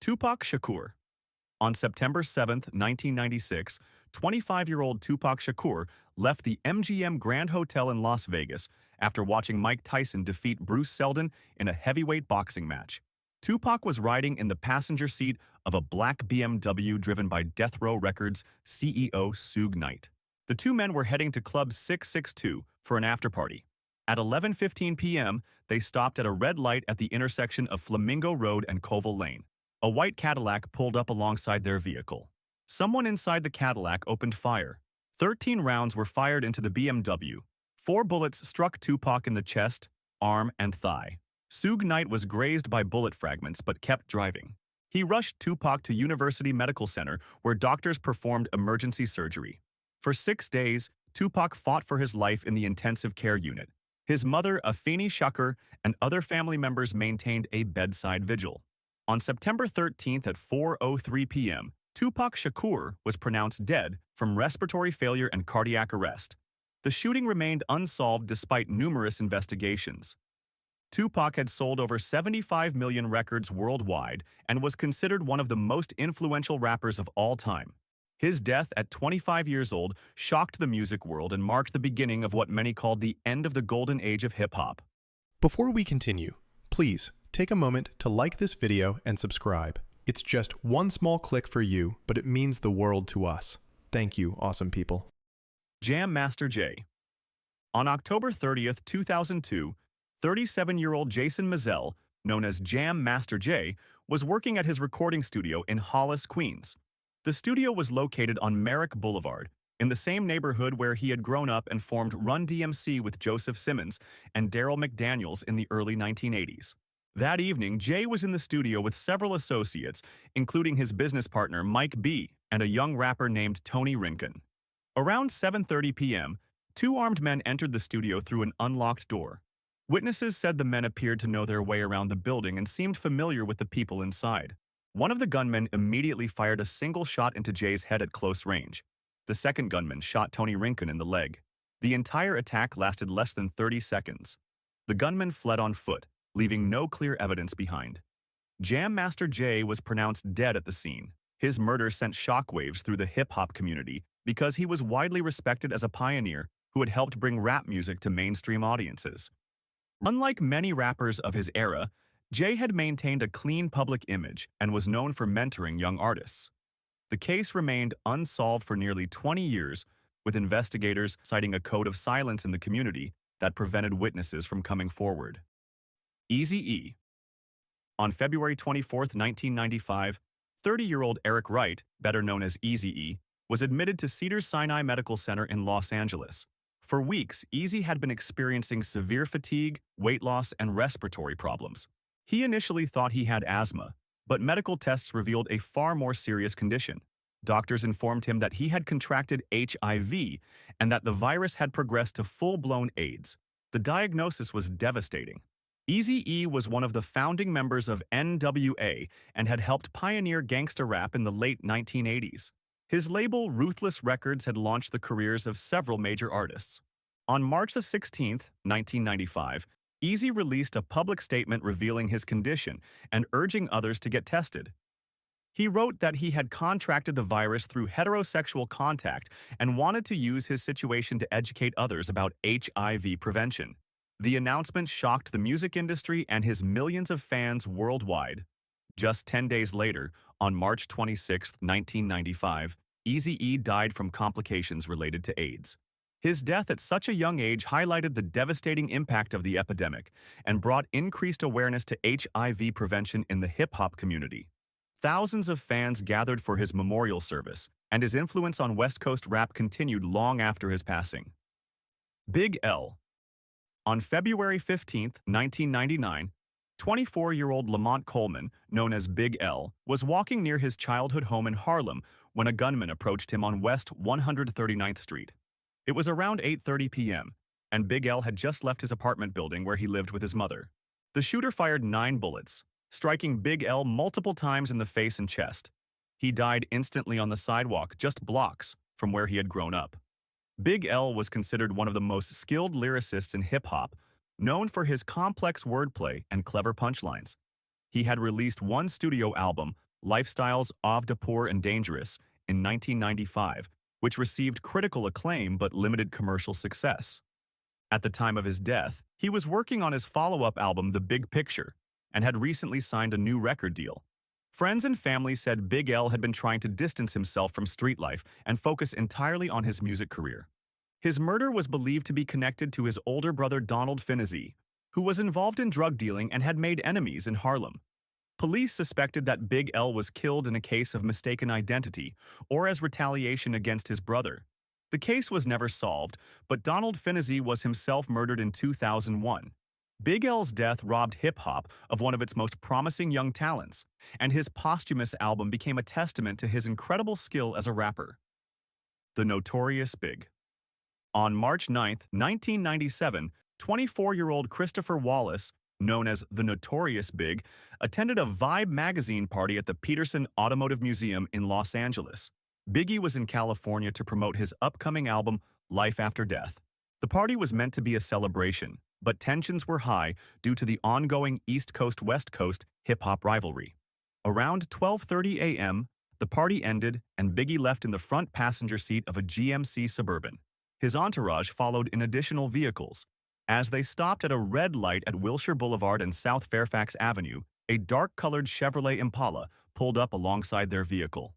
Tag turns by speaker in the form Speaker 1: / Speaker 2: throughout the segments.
Speaker 1: Tupac Shakur. On September 7, 1996, 25-year-old Tupac Shakur left the MGM Grand Hotel in Las Vegas after watching Mike Tyson defeat Bruce Seldon in a heavyweight boxing match. Tupac was riding in the passenger seat of a black BMW driven by Death Row Records CEO Suge Knight. The two men were heading to Club 662 for an afterparty. At 11:15 p.m., they stopped at a red light at the intersection of Flamingo Road and Colville Lane. A white Cadillac pulled up alongside their vehicle. Someone inside the Cadillac opened fire. 13 rounds were fired into the BMW. 4 bullets struck Tupac in the chest, arm, and thigh. Suge Knight was grazed by bullet fragments but kept driving. He rushed Tupac to University Medical Center where doctors performed emergency surgery. For 6 days, Tupac fought for his life in the intensive care unit. His mother, Afeni Shakur, and other family members maintained a bedside vigil. On September 13th at 4:03 p.m., Tupac Shakur was pronounced dead from respiratory failure and cardiac arrest. The shooting remained unsolved despite numerous investigations. Tupac had sold over 75 million records worldwide and was considered one of the most influential rappers of all time. His death at 25 years old shocked the music world and marked the beginning of what many called the end of the golden age of hip-hop.
Speaker 2: Before we continue, please take a moment to like this video and subscribe. It's just one small click for you, but it means the world to us. Thank you, awesome people.
Speaker 1: Jam Master Jay. On October 30th, 2002, 37-year-old Jason Mizell, known as Jam Master Jay, was working at his recording studio in Hollis, Queens. The studio was located on Merrick Boulevard, in the same neighborhood where he had grown up and formed Run DMC with Joseph Simmons and Daryl McDaniels in the early 1980s. That evening, Jay was in the studio with several associates, including his business partner Mike B. and a young rapper named Tony Rinkin. Around 7:30 p.m., 2 armed men entered the studio through an unlocked door. Witnesses said the men appeared to know their way around the building and seemed familiar with the people inside. One of the gunmen immediately fired a single shot into Jay's head at close range. The second gunman shot Tony Rinkin in the leg. The entire attack lasted less than 30 seconds. The gunman fled on foot, leaving no clear evidence behind. Jam Master Jay was pronounced dead at the scene. His murder sent shockwaves through the hip-hop community because he was widely respected as a pioneer who had helped bring rap music to mainstream audiences. Unlike many rappers of his era, Jay had maintained a clean public image and was known for mentoring young artists. The case remained unsolved for nearly 20 years, with investigators citing a code of silence in the community that prevented witnesses from coming forward. Eazy-E. On February 24, 1995, 30-year-old Eric Wright, better known as Eazy-E, was admitted to Cedars-Sinai Medical Center in Los Angeles. For weeks, Eazy had been experiencing severe fatigue, weight loss, and respiratory problems. He initially thought he had asthma, but medical tests revealed a far more serious condition. Doctors informed him that he had contracted HIV and that the virus had progressed to full-blown AIDS. The diagnosis was devastating. Eazy-E was one of the founding members of NWA and had helped pioneer gangsta rap in the late 1980s. His label, Ruthless Records, had launched the careers of several major artists. On March 16, 1995, Eazy released a public statement revealing his condition and urging others to get tested. He wrote that he had contracted the virus through heterosexual contact and wanted to use his situation to educate others about HIV prevention. The announcement shocked the music industry and his millions of fans worldwide. Just 10 days later, on March 26, 1995, Eazy-E died from complications related to AIDS. His death at such a young age highlighted the devastating impact of the epidemic and brought increased awareness to HIV prevention in the hip-hop community. Thousands of fans gathered for his memorial service, and his influence on West Coast rap continued long after his passing. Big L. On February 15, 1999, 24-year-old Lamont Coleman, known as Big L, was walking near his childhood home in Harlem when a gunman approached him on West 139th Street. It was around 8:30 p.m., and Big L had just left his apartment building where he lived with his mother. The shooter fired 9 bullets, striking Big L multiple times in the face and chest. He died instantly on the sidewalk just blocks from where he had grown up. Big L was considered one of the most skilled lyricists in hip-hop, known for his complex wordplay and clever punchlines. He had released 1 studio album, Lifestyles of the Poor and Dangerous in 1995, which received critical acclaim but limited commercial success. At the time of his death, he was working on his follow-up album, The Big Picture, and had recently signed a new record deal. Friends and family said Big L had been trying to distance himself from street life and focus entirely on his music career. His murder was believed to be connected to his older brother Donald Eazy-E, who was involved in drug dealing and had made enemies in Harlem. Police suspected that Big L was killed in a case of mistaken identity or as retaliation against his brother. The case was never solved, but Donald Eazy-E was himself murdered in 2001. Big L's death robbed hip-hop of one of its most promising young talents, and his posthumous album became a testament to his incredible skill as a rapper. The Notorious B.I.G. On March 9, 1997, 24-year-old Christopher Wallace, known as the Notorious B.I.G, attended a Vibe magazine party at the Peterson Automotive Museum in Los Angeles. Biggie was in California to promote his upcoming album, Life After Death. The party was meant to be a celebration, but tensions were high due to the ongoing East Coast-West Coast hip-hop rivalry. Around 12:30 a.m., the party ended and Biggie left in the front passenger seat of a GMC Suburban. His entourage followed in additional vehicles. As they stopped at a red light at Wilshire Boulevard and South Fairfax Avenue, a dark-colored Chevrolet Impala pulled up alongside their vehicle.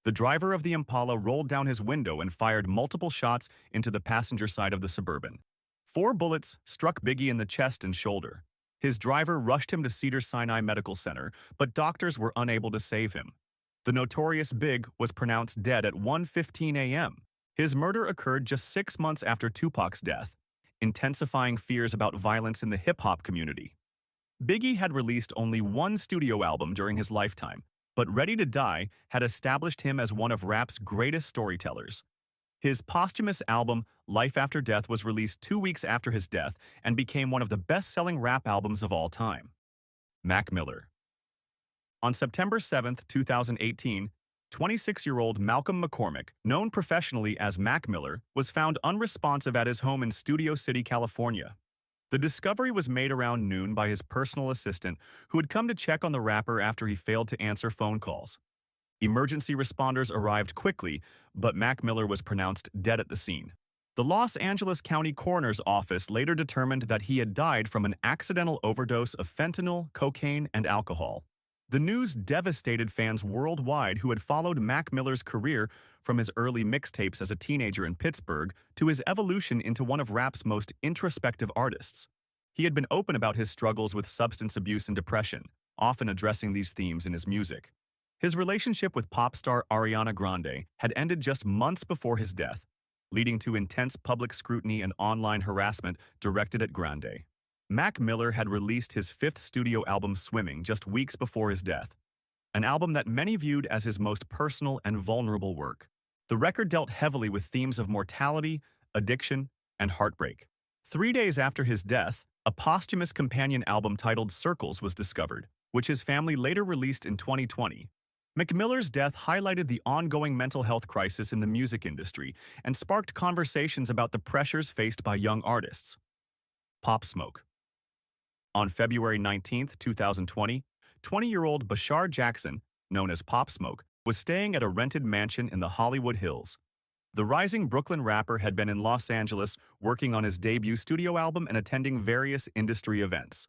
Speaker 1: The driver of the Impala rolled down his window and fired multiple shots into the passenger side of the Suburban. 4 bullets struck Biggie in the chest and shoulder. His driver rushed him to Cedars-Sinai Medical Center, but doctors were unable to save him. The Notorious B.I.G was pronounced dead at 1:15 a.m. His murder occurred just 6 months after Tupac's death, intensifying fears about violence in the hip-hop community. Biggie had released only one studio album during his lifetime, but Ready to Die had established him as one of rap's greatest storytellers. His posthumous album, Life After Death, was released 2 weeks after his death and became one of the best-selling rap albums of all time. Mac Miller. On September 7, 2018, 26-year-old Malcolm McCormick, known professionally as Mac Miller, was found unresponsive at his home in Studio City, California. The discovery was made around noon by his personal assistant, who had come to check on the rapper after he failed to answer phone calls. Emergency responders arrived quickly, but Mac Miller was pronounced dead at the scene. The Los Angeles County Coroner's Office later determined that he had died from an accidental overdose of fentanyl, cocaine, and alcohol. The news devastated fans worldwide who had followed Mac Miller's career from his early mixtapes as a teenager in Pittsburgh to his evolution into one of rap's most introspective artists. He had been open about his struggles with substance abuse and depression, often addressing these themes in his music. His relationship with pop star Ariana Grande had ended just months before his death, leading to intense public scrutiny and online harassment directed at Grande. Mac Miller had released his 5th studio album, Swimming, just weeks before his death, an album that many viewed as his most personal and vulnerable work. The record dealt heavily with themes of mortality, addiction, and heartbreak. 3 days after his death, a posthumous companion album titled Circles was discovered, which his family later released in 2020. Mac Miller's death highlighted the ongoing mental health crisis in the music industry and sparked conversations about the pressures faced by young artists. Pop Smoke. On February 19, 2020, 20-year-old Bashar Jackson, known as Pop Smoke, was staying at a rented mansion in the Hollywood Hills. The rising Brooklyn rapper had been in Los Angeles working on his debut studio album and attending various industry events.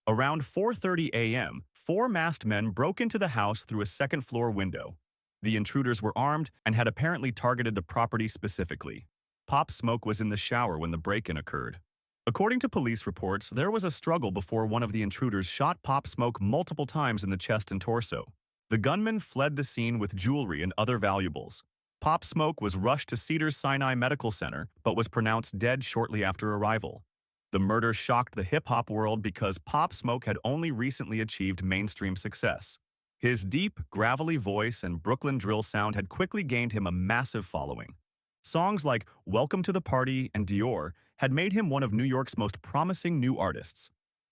Speaker 1: Around 4:30 a.m., 4 masked men broke into the house through a second-floor window. The intruders were armed and had apparently targeted the property specifically. Pop Smoke was in the shower when the break-in occurred. According to police reports, there was a struggle before one of the intruders shot Pop Smoke multiple times in the chest and torso. The gunman fled the scene with jewelry and other valuables. Pop Smoke was rushed to Cedars-Sinai Medical Center, but was pronounced dead shortly after arrival. The murder shocked the hip-hop world because Pop Smoke had only recently achieved mainstream success. His deep, gravelly voice and Brooklyn drill sound had quickly gained him a massive following. Songs like Welcome to the Party and Dior had made him one of New York's most promising new artists.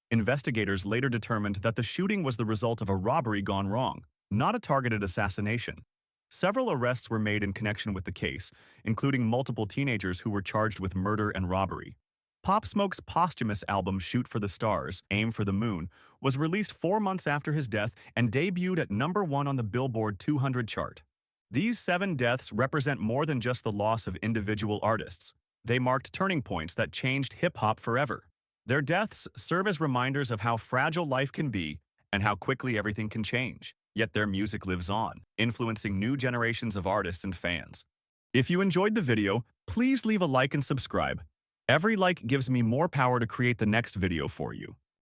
Speaker 1: Investigators later determined that the shooting was the result of a robbery gone wrong, not a targeted assassination. Several arrests were made in connection with the case, including multiple teenagers who were charged with murder and robbery. Pop Smoke's posthumous album Shoot for the Stars, Aim for the Moon, was released 4 months after his death and debuted at #1 on the Billboard 200 chart. These 7 deaths represent more than just the loss of individual artists. They marked turning points that changed hip-hop forever. Their deaths serve as reminders of how fragile life can be and how quickly everything can change. Yet their music lives on, influencing new generations of artists and fans. If you enjoyed the video, please leave a like and subscribe. Every like gives me more power to create the next video for you.